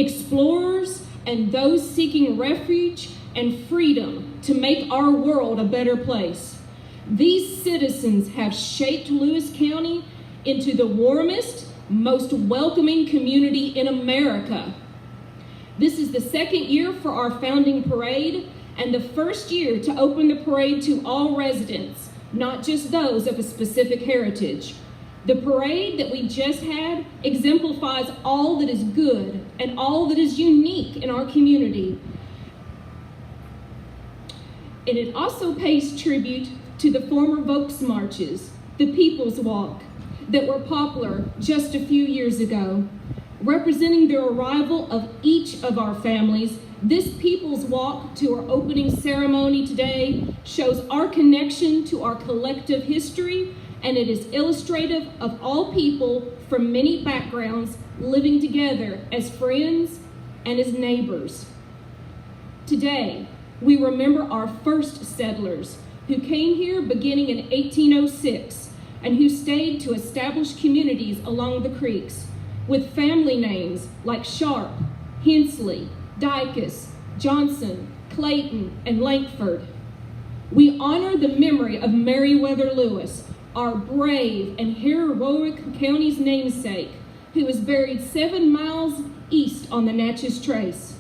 explorers, and those seeking refuge and freedom to make our world a better place. These citizens have shaped Lewis County into the warmest, most welcoming community in America. This is the second year for our founding parade and the first year to open the parade to all residents, not just those of a specific heritage. The parade that we just had exemplifies all that is good and all that is unique in our community. And it also pays tribute to the former Volksmarches, the People's Walk, that were popular just a few years ago. Representing the arrival of each of our families, this People's Walk to our opening ceremony today shows our connection to our collective history, and it is illustrative of all people from many backgrounds living together as friends and as neighbors. Today, we remember our first settlers who came here beginning in 1806 and who stayed to establish communities along the creeks with family names like Sharp, Hensley, Dykus, Johnson, Clayton, and Lankford. We honor the memory of Meriwether Lewis, our brave and heroic county's namesake, who is buried 7 miles east on the Natchez Trace.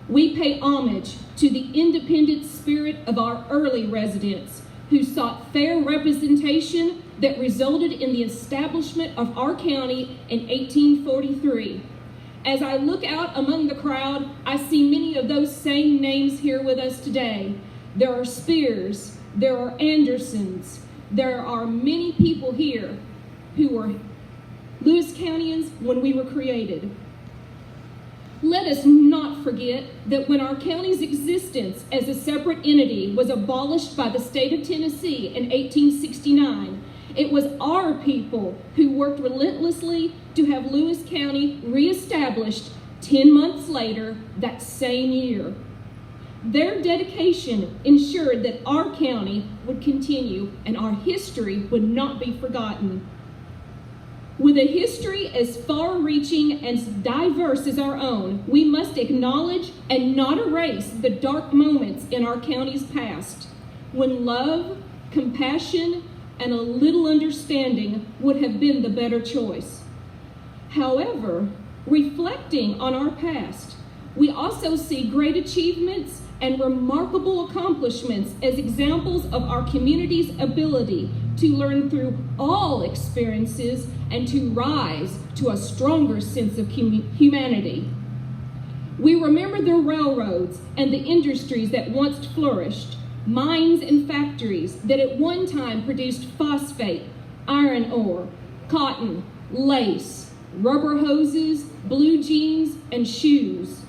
We pay homage to the independent spirit of our early residents who sought fair representation that resulted in the establishment of our county in 1843. As I look out among the crowd, I see many of those same names here with us today. There are Spears, there are Andersons, there are many people here who were Lewis Countyans when we were created. Let us not forget that when our county's existence as a separate entity was abolished by the state of Tennessee in 1869, it was our people who worked relentlessly to have Lewis County reestablished 10 months later that same year. Their dedication ensured that our county would continue and our history would not be forgotten. With a history as far-reaching and diverse as our own, we must acknowledge and not erase the dark moments in our county's past, when love, compassion, and a little understanding would have been the better choice. However, reflecting on our past, we also see great achievements and remarkable accomplishments as examples of our community's ability to learn through all experiences and to rise to a stronger sense of humanity. We remember the railroads and the industries that once flourished, mines and factories that at one time produced phosphate, iron ore, cotton, lace, rubber hoses, blue jeans, and shoes.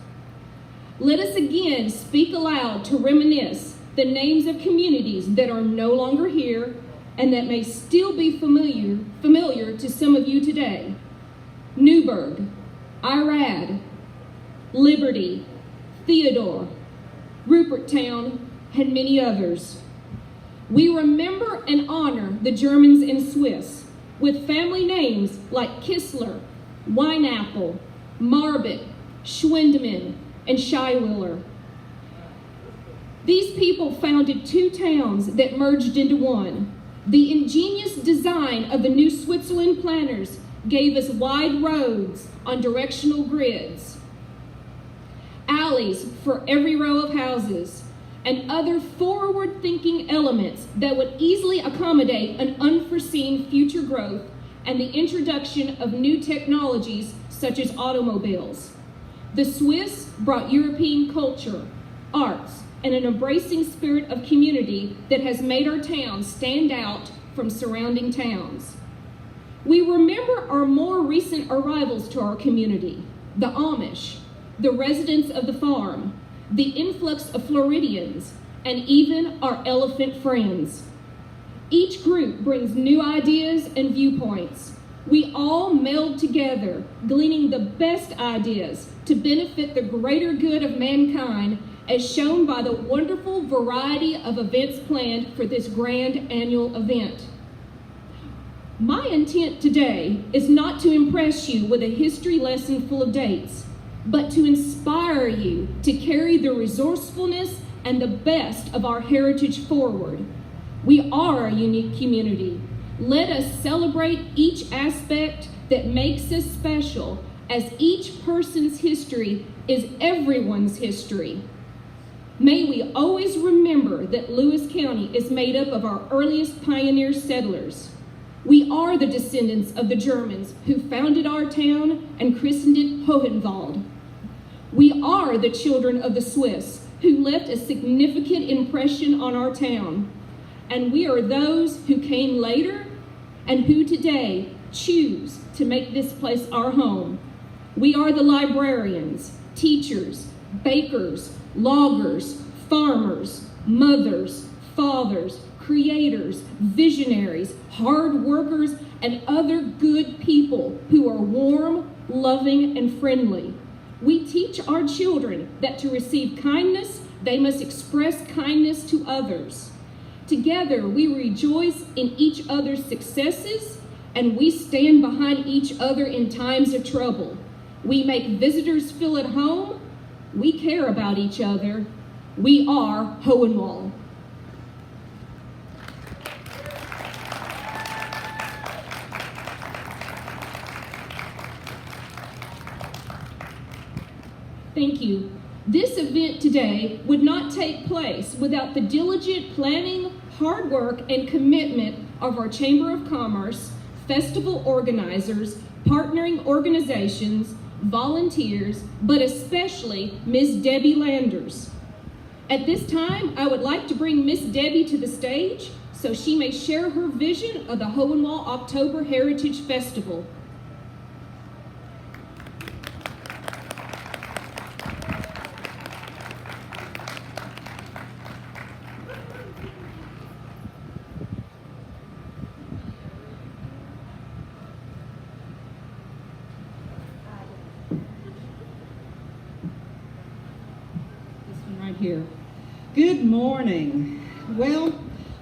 Let us again speak aloud to reminisce the names of communities that are no longer here and that may still be familiar to some of you today. Newburgh, Irad, Liberty, Theodore, Ruperttown, and many others. We remember and honor the Germans and Swiss with family names like Kistler, Wineapple, Marbot, Schwindeman, and Schuyler. These people founded 2 towns that merged into one. The ingenious design of the New Switzerland planners gave us wide roads on directional grids, alleys for every row of houses, and other forward-thinking elements that would easily accommodate an unforeseen future growth and the introduction of new technologies such as automobiles. The Swiss brought European culture, arts, and an embracing spirit of community that has made our town stand out from surrounding towns. We remember our more recent arrivals to our community, the Amish, the residents of the farm, the influx of Floridians, and even our elephant friends. Each group brings new ideas and viewpoints. We all meld together, gleaning the best ideas to benefit the greater good of mankind, as shown by the wonderful variety of events planned for this grand annual event. My intent today is not to impress you with a history lesson full of dates. but to inspire you to carry the resourcefulness and the best of our heritage forward. We are a unique community. Let us celebrate each aspect that makes us special, as each person's history is everyone's history. May we always remember that Lewis County is made up of our earliest pioneer settlers. We are the descendants of the Germans who founded our town and christened it Hohenwald. We are the children of the Swiss who left a significant impression on our town. And we are those who came later and who today choose to make this place our home. We are the librarians, teachers, bakers, loggers, farmers, mothers, fathers, creators, visionaries, hard workers, and other good people who are warm, loving, and friendly. We teach our children that to receive kindness, they must express kindness to others. Together, we rejoice in each other's successes, and we stand behind each other in times of trouble. We make visitors feel at home. We care about each other. We are Hohenwald. Thank you. This event today would not take place without the diligent planning, hard work, and commitment of our Chamber of Commerce, festival organizers, partnering organizations, volunteers, but especially Ms. Debbie Landers. At this time, I would like to bring Ms. Debbie to the stage so she may share her vision of the Hohenwald Oktober Heritage Festival. Here. Good morning. Well,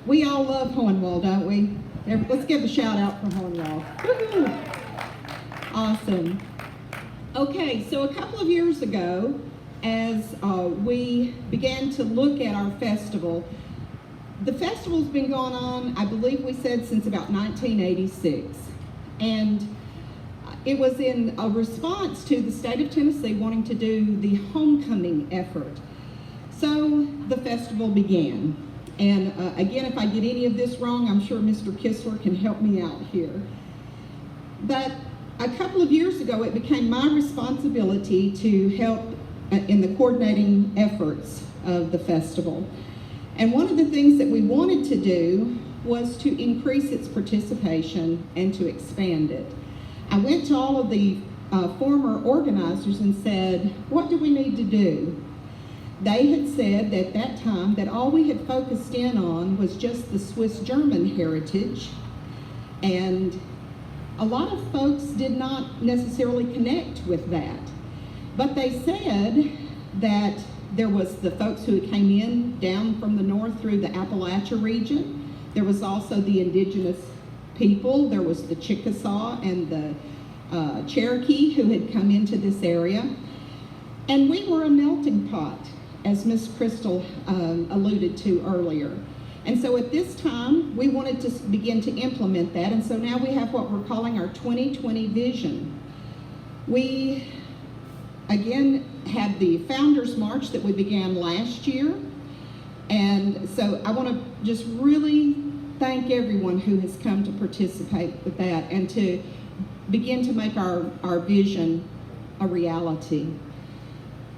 we all love Hohenwald, don't we? Let's give a shout out for Hohenwald. Woo-hoo. Awesome. Okay, so a couple of years ago, as we began to look at our festival, the festival's been going on, I believe we said, since about 1986. And it was in a response to the state of Tennessee wanting to do the homecoming effort. So the festival began. And again, if I get any of this wrong, I'm sure Mr. Kistler can help me out here. But a couple of years ago, it became my responsibility to help in the coordinating efforts of the festival. And one of the things that we wanted to do was to increase its participation and to expand it. I went to all of the former organizers and said, what do we need to do? They had said at that time that all we had focused in on was just the Swiss-German heritage, and a lot of folks did not necessarily connect with that. But they said that there was the folks who came in down from the north through the Appalachia region. There was also the indigenous people. There was the Chickasaw and the Cherokee who had come into this area. And we were a melting pot, as Ms. Crystal alluded to earlier. And so at this time, we wanted to begin to implement that, and so now we have what we're calling our 2020 vision. We, again, have the Founders March that we began last year, and so I want to just really thank everyone who has come to participate with that and to begin to make our vision a reality.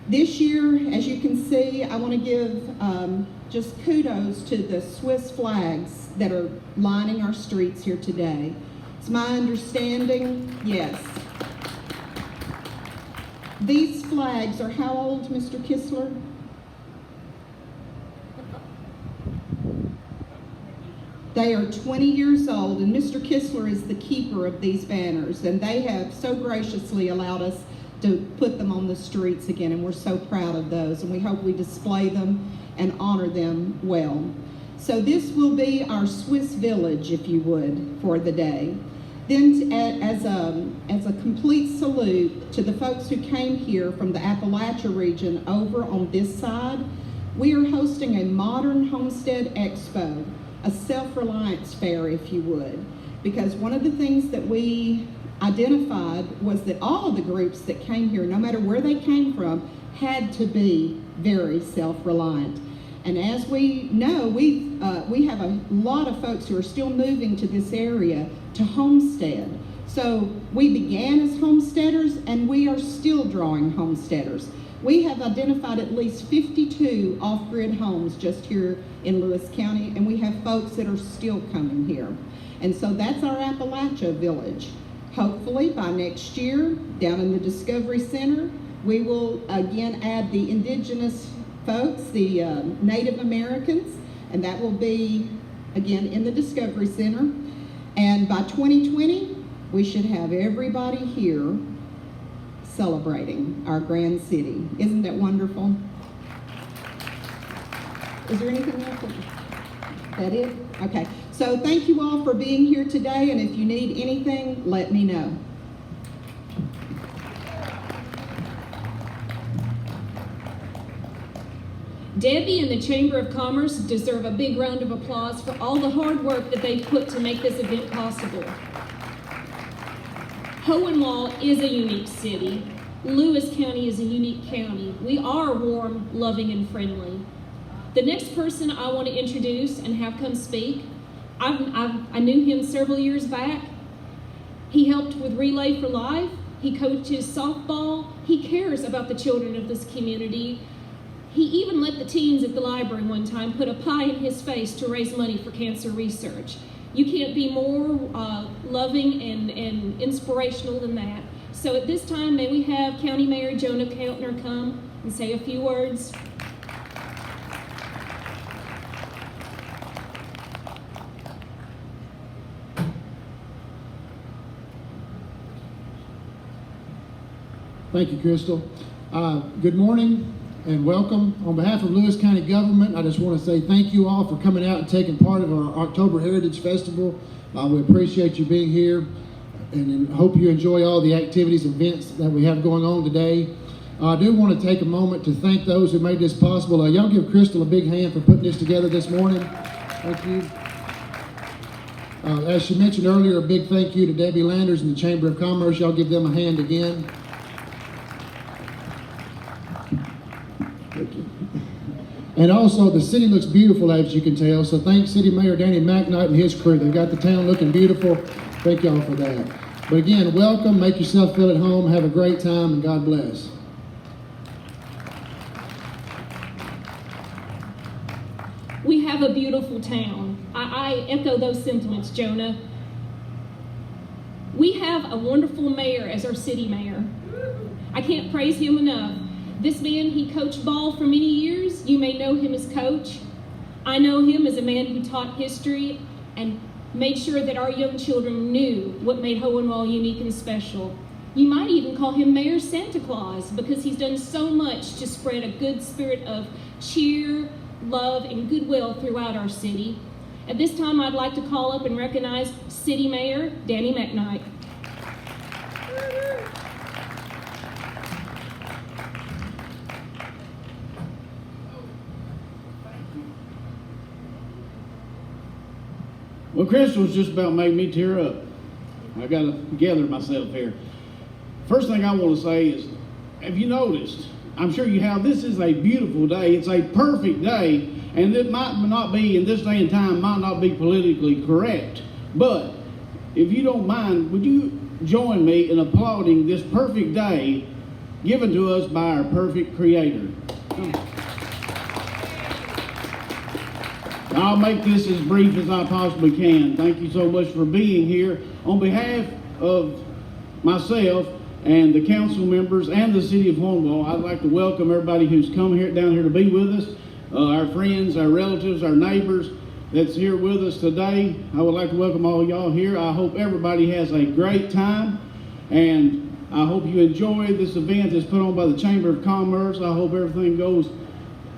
This year, as you can see, I want to give just kudos to the Swiss flags that are lining our streets here today. It's my understanding, yes. These flags are how old, Mr. Kistler? They are 20 years old, and Mr. Kistler is the keeper of these banners, and they have so graciously allowed us to put them on the streets again, and we're so proud of those, and we hope we display them and honor them well. So this will be our Swiss village, if you would, for the day. Then as a complete salute to the folks who came here from the Appalachia region over on this side, we are hosting a modern homestead expo, a self-reliance fair, if you would, because one of the things that we identified was that all of the groups that came here, no matter where they came from, had to be very self-reliant. And as we know, we have a lot of folks who are still moving to this area to homestead. So we began as homesteaders, and we are still drawing homesteaders. We have identified at least 52 off-grid homes just here in Lewis County, and we have folks that are still coming here. And so that's our Appalachia Village. Hopefully by next year, down in the Discovery Center, we will again add the indigenous folks, the Native Americans, and that will be again in the Discovery Center. And by 2020, we should have everybody here celebrating our grand city. Isn't that wonderful? Is there anything else? That it? Okay. So thank you all for being here today, and if you need anything, let me know. Debbie and the Chamber of Commerce deserve a big round of applause for all the hard work that they've put to make this event possible. Hohenwald is a unique city. Lewis County is a unique county. We are warm, loving, and friendly. The next person I want to introduce and have come speak, I knew him several years back. He helped with Relay for Life. He coaches softball. He cares about the children of this community. He even let the teens at the library one time put a pie in his face to raise money for cancer research. You can't be more loving and inspirational than that. So at this time, may we have County Mayor Jonah Keltner come and say a few words. Thank you, Crystal. Good morning and welcome. On behalf of Lewis County government, I just want to say thank you all for coming out and taking part of our October Heritage Festival. We appreciate you being here and hope you enjoy all the activities and events that we have going on today. I do want to take a moment to thank those who made this possible. Y'all give Crystal a big hand for putting this together this morning. Thank you. As she mentioned earlier, a big thank you to Debbie Landers and the Chamber of Commerce. Y'all give them a hand again. And also, the city looks beautiful, as you can tell, so thanks City Mayor Danny McKnight and his crew. They've got the town looking beautiful. Thank y'all for that. But again, welcome, make yourself feel at home, have a great time, and God bless. We have a beautiful town. I echo those sentiments, Jonah. We have a wonderful mayor as our city mayor. I can't praise him enough. This man, he coached ball for many years. You may know him as Coach. I know him as a man who taught history and made sure that our young children knew what made Hohenwald unique and special. You might even call him Mayor Santa Claus because he's done so much to spread a good spirit of cheer, love, and goodwill throughout our city. At this time, I'd like to call up and recognize City Mayor Danny McKnight. Well, Crystal's just about made me tear up. I got to gather myself here. First thing I want to say is, have you noticed? I'm sure you have. This is a beautiful day. It's a perfect day, and it might not be, in this day and time, might not be politically correct. But if you don't mind, would you join me in applauding this perfect day given to us by our perfect Creator? I'll make this as brief as I possibly can. Thank you so much for being here. On behalf of myself and the council members and the city of Hohenwald, I'd like to welcome everybody who's come here down here to be with us, our friends, our relatives, our neighbors that's here with us today. I would like to welcome all y'all here. I hope everybody has a great time, and I hope you enjoy this event that's put on by the Chamber of Commerce. I hope everything goes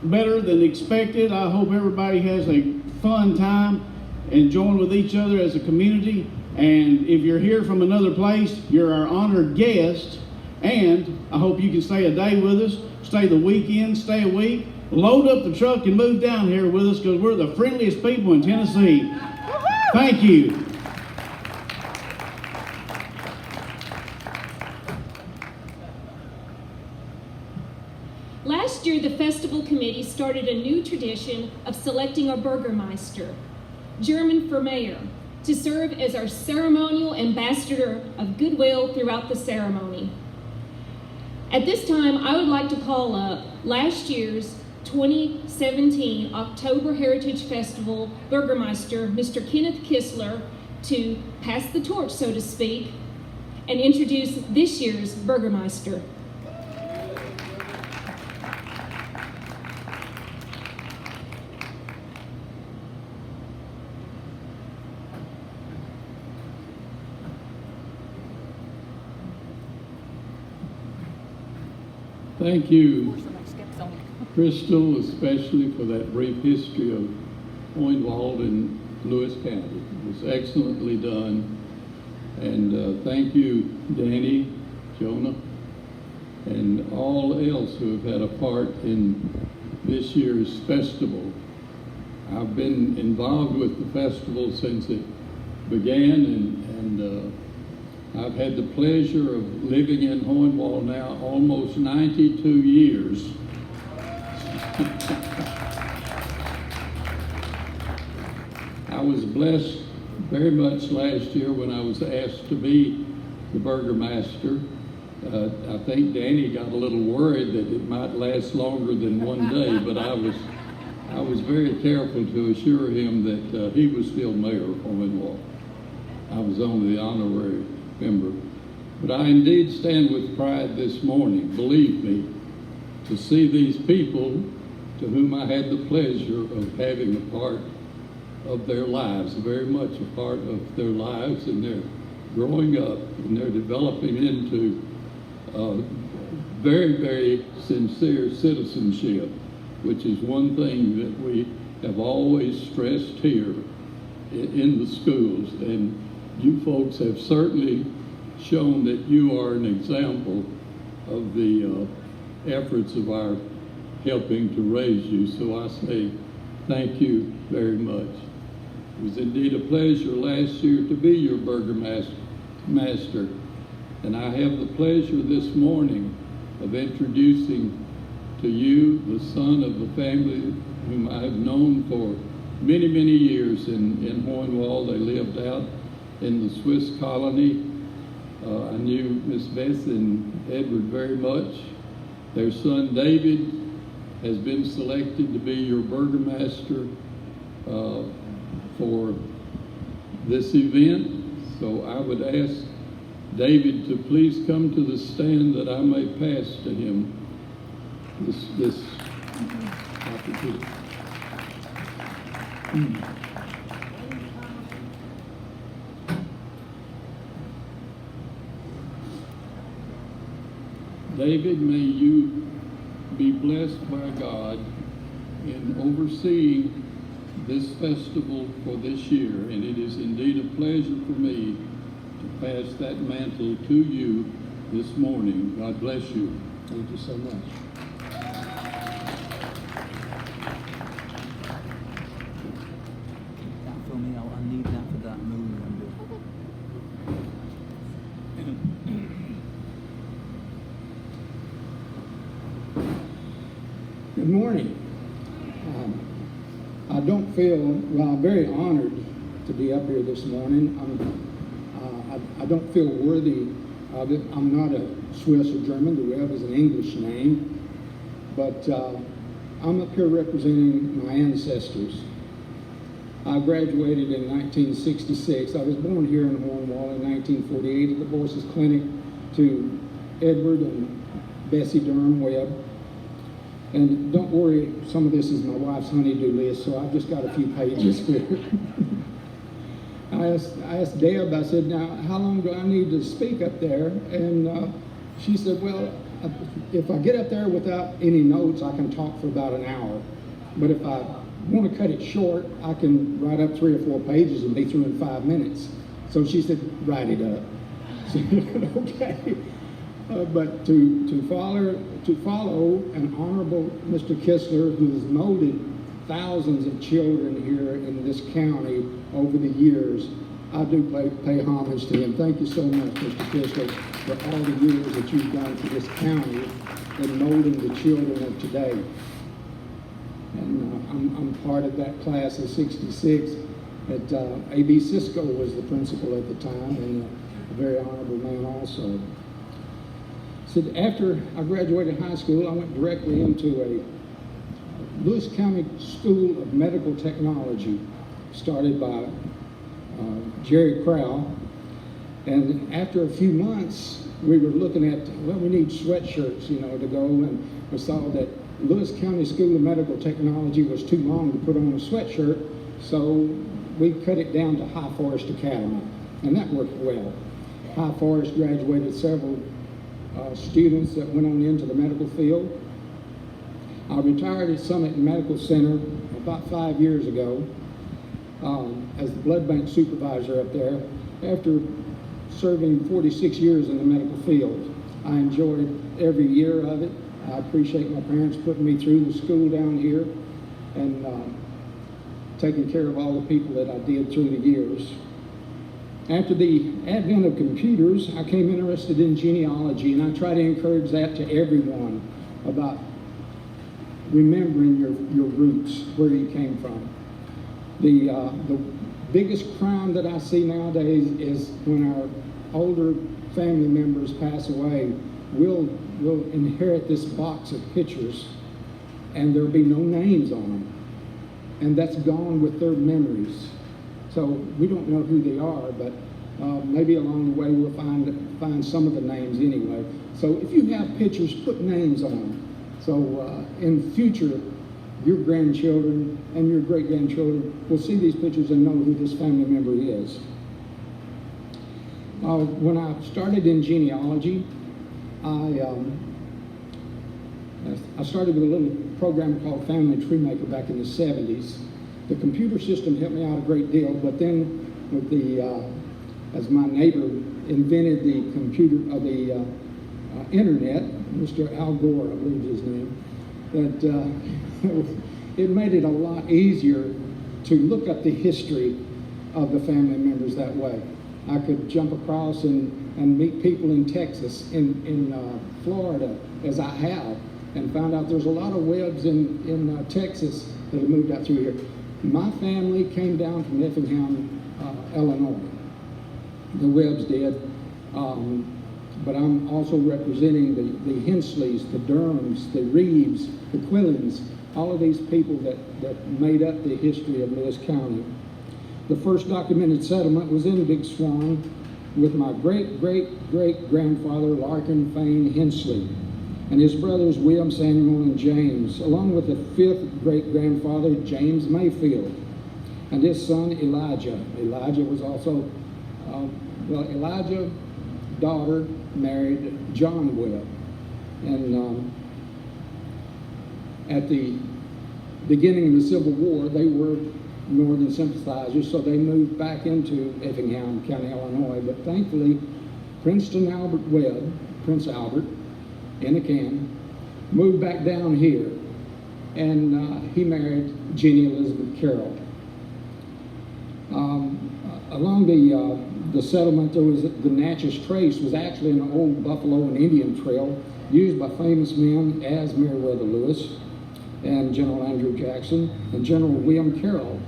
better than expected. I hope everybody has a fun time and join with each other as a community. And if you're here from another place, you're our honored guest. And I hope you can stay a day with us, stay the weekend, stay a week, load up the truck and move down here with us because we're the friendliest people in Tennessee. Thank you. Last year, the festival committee started a new tradition of selecting a Burgermeister, German for mayor, to serve as our ceremonial ambassador of goodwill throughout the ceremony. At this time, I would like to call up last year's 2017 Oktober Heritage Festival Burgermeister, Mr. Kenneth Kistler, to pass the torch, so to speak, and introduce this year's Burgermeister. Thank you, Crystal, especially for that brief history of Hohenwald and Lewis County. It was excellently done. And thank you, Danny, Jonah, and all else who have had a part in this year's festival. I've been involved with the festival since it began, and I've had the pleasure of living in Hohenwald now almost 92 years. I was blessed very much last year when I was asked to be the Burgermeister. I think Danny got a little worried that it might last longer than one day, but I was very careful to assure him that he was still mayor of Hohenwald. I was only the honorary member. But I indeed stand with pride this morning, believe me, to see these people to whom I had the pleasure of having a part of their lives, very much a part of their lives, and they're growing up and they're developing into very, very sincere citizenship, which is one thing that we have always stressed here in the schools. And you folks have certainly shown that you are an example of the efforts of our helping to raise you. So I say thank you very much. It was indeed a pleasure last year to be your Burgermaster, and I have the pleasure this morning of introducing to you the son of a family whom I have known for many, many years in Hohenwald. They lived out in the Swiss colony. I knew Miss Beth and Edward very much. Their son David has been selected to be your Burgermaster for this event. So I would ask David to please come to the stand that I may pass to him this opportunity. David, may you be blessed by God in overseeing this festival for this year, and it is indeed a pleasure for me to pass that mantle to you this morning. God bless you. Thank you so much. That for me, I need that for that movie I'm doing. Good morning. I don't feel, well, I'm very honored to be up here this morning. I don't feel worthy of it. I'm not a Swiss or German. The Rev is an English name. But I'm up here representing my ancestors. I graduated in 1966. I was born here in Hohenwald in 1948 at the Voices Clinic to Edward and Bessie Durham Webb. And don't worry, some of this is my wife's honeydew list, so I've just got a few pages here. I asked Deb, I said, now, how long do I need to speak up there? And she said, well, if I get up there without any notes, I can talk for about an hour. But if I want to cut it short, I can write up 3 or 4 pages and be through in 5 minutes. So she said, write it up. So, okay. But to follow an honorable Mr. Kistler, who has molded thousands of children here in this county over the years, I do pay homage to him. Thank you so much, Mr. Kistler, for all the years that you've done for this county in molding the children of today. And I'm part of that class of '66. A.B. Cisco was the principal at the time, and a very honorable man also. So after I graduated high school, I went directly into a Lewis County School of Medical Technology, started by Jerry Crowell. And after a few months, we were looking at, well, we need sweatshirts, to go, and we saw that Lewis County School of Medical Technology was too long to put on a sweatshirt, so we cut it down to High Forest Academy, and that worked well. High Forest graduated several students that went on into the medical field. I retired at Summit Medical Center about 5 years ago as the blood bank supervisor up there after serving 46 years in the medical field. I enjoyed every year of it. I appreciate my parents putting me through the school down here and taking care of all the people that I did through the years. After the advent of computers, I became interested in genealogy, and I try to encourage that to everyone about remembering your roots, where you came from. The biggest crime that I see nowadays is when our older family members pass away, we'll inherit this box of pictures, and there'll be no names on them, and that's gone with their memories. So we don't know who they are, but maybe along the way we'll find some of the names anyway. So if you have pictures, put names on them. So in the future, your grandchildren and your great-grandchildren will see these pictures and know who this family member is. When I started in genealogy, I started with a little program called Family Tree Maker back in the 70s. The computer system helped me out a great deal, but then with as my neighbor invented the computer, the internet, Mr. Al Gore, I believe is his name, that it made it a lot easier to look up the history of the family members that way. I could jump across and meet people in Texas, in Florida, as I have, and found out there's a lot of Webbs in Texas that have moved out through here. My family came down from Effingham, Illinois. The Webbs did, but I'm also representing the Hensleys, the Durhams, the Reeves, the Quillens, all of these people that made up the history of Lewis County. The first documented settlement was in Big Swan with my great-great-great-grandfather, Larkin Fane Hensley, and his brothers, William, Samuel, and James, along with the fifth great-grandfather, James Mayfield, and his son, Elijah. Elijah was also, Elijah's daughter married John Webb. And at the beginning of the Civil War, they were Northern sympathizers, so they moved back into Effingham County, Illinois. But thankfully, Princeton Albert Webb, Prince Albert, Ennican, moved back down here, and he married Jenny Elizabeth Carroll. Along the settlement, there was the Natchez Trace was actually an old buffalo and Indian trail used by famous men as Meriwether Lewis and General Andrew Jackson and General William Carroll.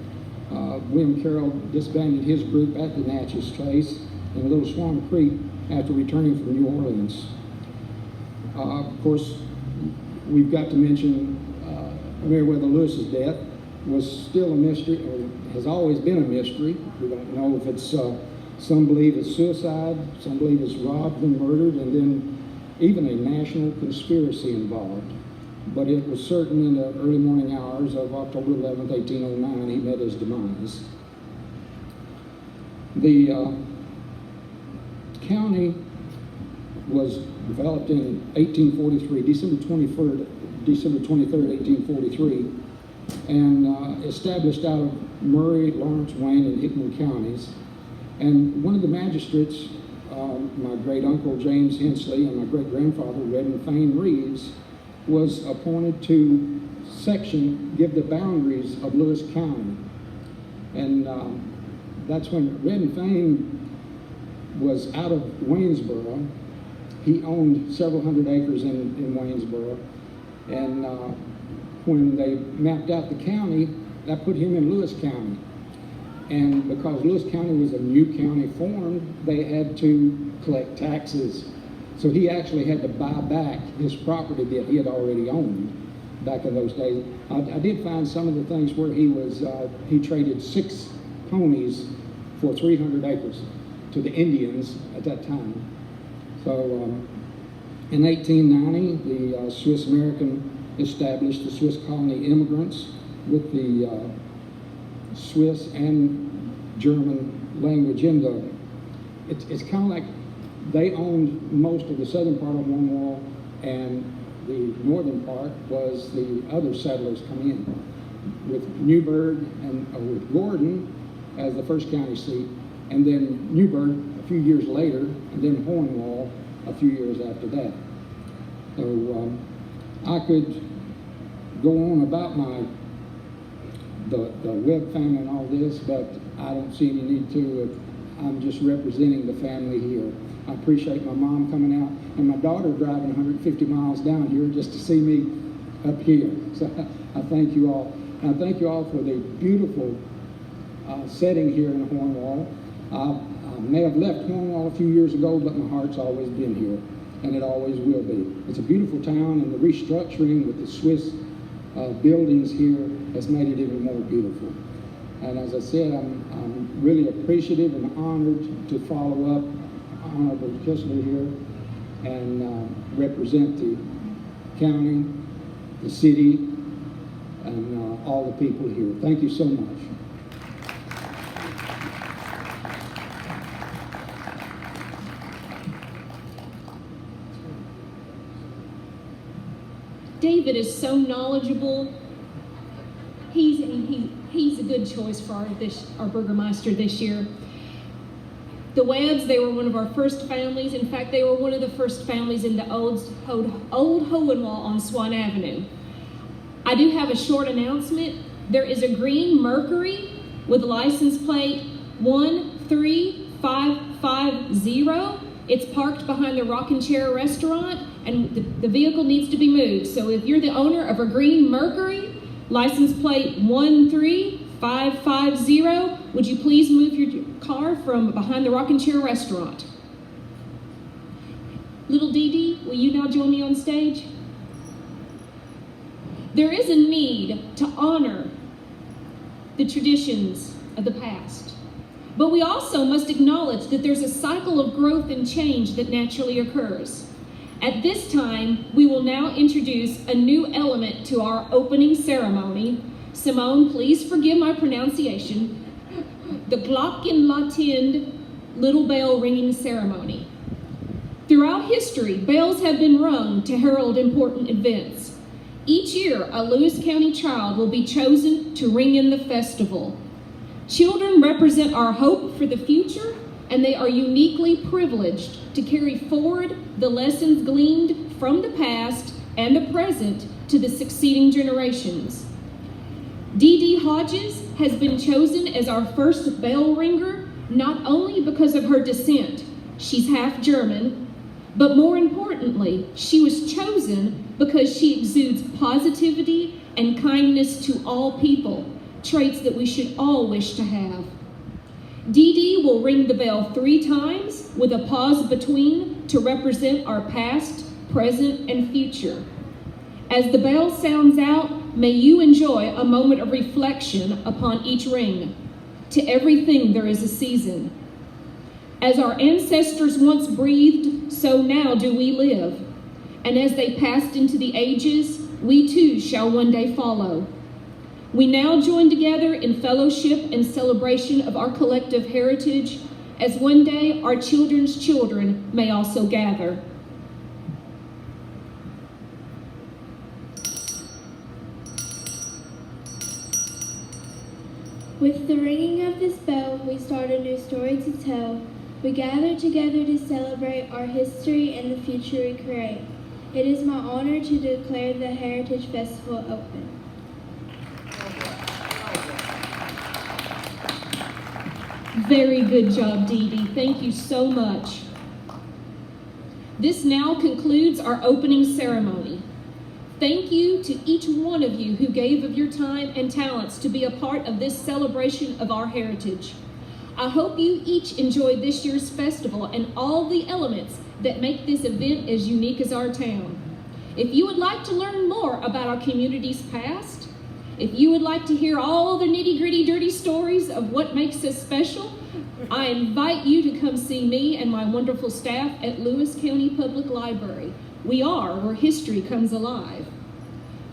William Carroll disbanded his group at the Natchez Trace in Little Swan Creek after returning from New Orleans. Of course, we've got to mention Meriwether Lewis's death was still a mystery, or has always been a mystery. We don't know if it's, some believe it's suicide, some believe it's robbed and murdered, and then even a national conspiracy involved. But it was certain in the early morning hours of October 11th, 1809, he met his demise. The county was developed in 1843, December 23rd, 1843, and established out of Murray, Lawrence, Wayne, and Hickman counties. And one of the magistrates, my great uncle James Hensley and my great grandfather Redden Fane Reeves, was appointed to give the boundaries of Lewis County. And that's when Redden Fane was out of Waynesboro. He owned several hundred acres in Waynesboro. And when they mapped out the county, that put him in Lewis County. And because Lewis County was a new county formed, they had to collect taxes. So he actually had to buy back his property that he had already owned back in those days. I did find some of the things where he traded 6 ponies for 300 acres to the Indians at that time. So in 1890, the Swiss American established the Swiss colony immigrants with the Swiss and German language in the, it's kind of like they owned most of the southern part of Cornwall, and the northern part was the other settlers coming in, with Newburgh and with Gordon as the first county seat, and then Newburgh a few years later, and then Hohenwald a few years after that. So I could go on about the Webb family and all this, but I don't see any need to. I'm just representing the family here. I appreciate my mom coming out and my daughter driving 150 miles down here just to see me up here. So I thank you all. And I thank you all for the beautiful setting here in Hohenwald. I may have left Hohenwald a few years ago, but my heart's always been here, and it always will be. It's a beautiful town, and the restructuring with the Swiss buildings here has made it even more beautiful. And as I said, I'm really appreciative and honored to follow up Honorable Kistler here and represent the county, the city, and all the people here. Thank you so much. David is so knowledgeable. He's a good choice for our burgomaster this year. The Webbs, they were one of our first families. In fact, they were one of the first families in the old Hohenwald on Swan Avenue. I do have a short announcement. There is a green Mercury with license plate 13550. It's parked behind the Rockin' Chair restaurant, and the vehicle needs to be moved. So if you're the owner of a green Mercury, license plate 13550, would you please move your car from behind the Rockin' Chair restaurant? Little Dee Dee, will you now join me on stage? There is a need to honor the traditions of the past. But we also must acknowledge that there's a cycle of growth and change that naturally occurs. At this time, we will now introduce a new element to our opening ceremony. Simone, please forgive my pronunciation. The Glockenläuten little bell ringing ceremony. Throughout history, bells have been rung to herald important events. Each year, a Lewis County child will be chosen to ring in the festival. Children represent our hope for the future, and they are uniquely privileged to carry forward the lessons gleaned from the past and the present to the succeeding generations. Dee Dee Hodges has been chosen as our first bell ringer, not only because of her descent, she's half German, but more importantly, she was chosen because she exudes positivity and kindness to all people, traits that we should all wish to have. Dee Dee will ring the bell 3 times with a pause between to represent our past, present, and future. As the bell sounds out, may you enjoy a moment of reflection upon each ring. To everything there is a season. As our ancestors once breathed, so now do we live. And as they passed into the ages, we too shall one day follow. We now join together in fellowship and celebration of our collective heritage, as one day our children's children may also gather. With the ringing of this bell, we start a new story to tell. We gather together to celebrate our history and the future we create. It is my honor to declare the Heritage Festival open. Very good job, Dee Dee. Thank you so much. This now concludes our opening ceremony. Thank you to each one of you who gave of your time and talents to be a part of this celebration of our heritage. I hope you each enjoyed this year's festival and all the elements that make this event as unique as our town. If you would like to learn more about our community's past, if you would like to hear all the nitty-gritty dirty stories of what makes us special, I invite you to come see me and my wonderful staff at Lewis County Public Library. We are where history comes alive.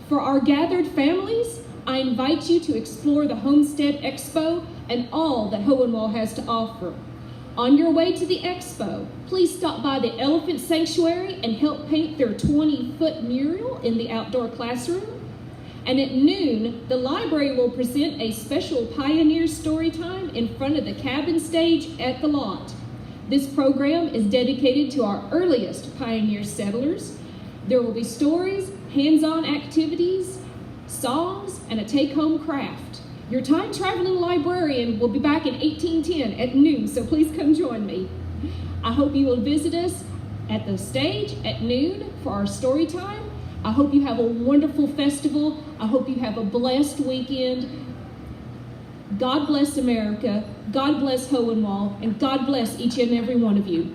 For our gathered families, I invite you to explore the Homestead Expo and all that Hohenwald has to offer. On your way to the expo, please stop by the Elephant Sanctuary and help paint their 20-foot mural in the outdoor classroom. And at noon, the library will present a special Pioneer story time in front of the cabin stage at the lot. This program is dedicated to our earliest pioneer settlers. There will be stories, hands-on activities, songs, and a take-home craft. Your time-traveling librarian will be back in 1810 at noon, so please come join me. I hope you will visit us at the stage at noon for our story time. I hope you have a wonderful festival. I hope you have a blessed weekend. God bless America, God bless Hohenwald, and God bless each and every one of you.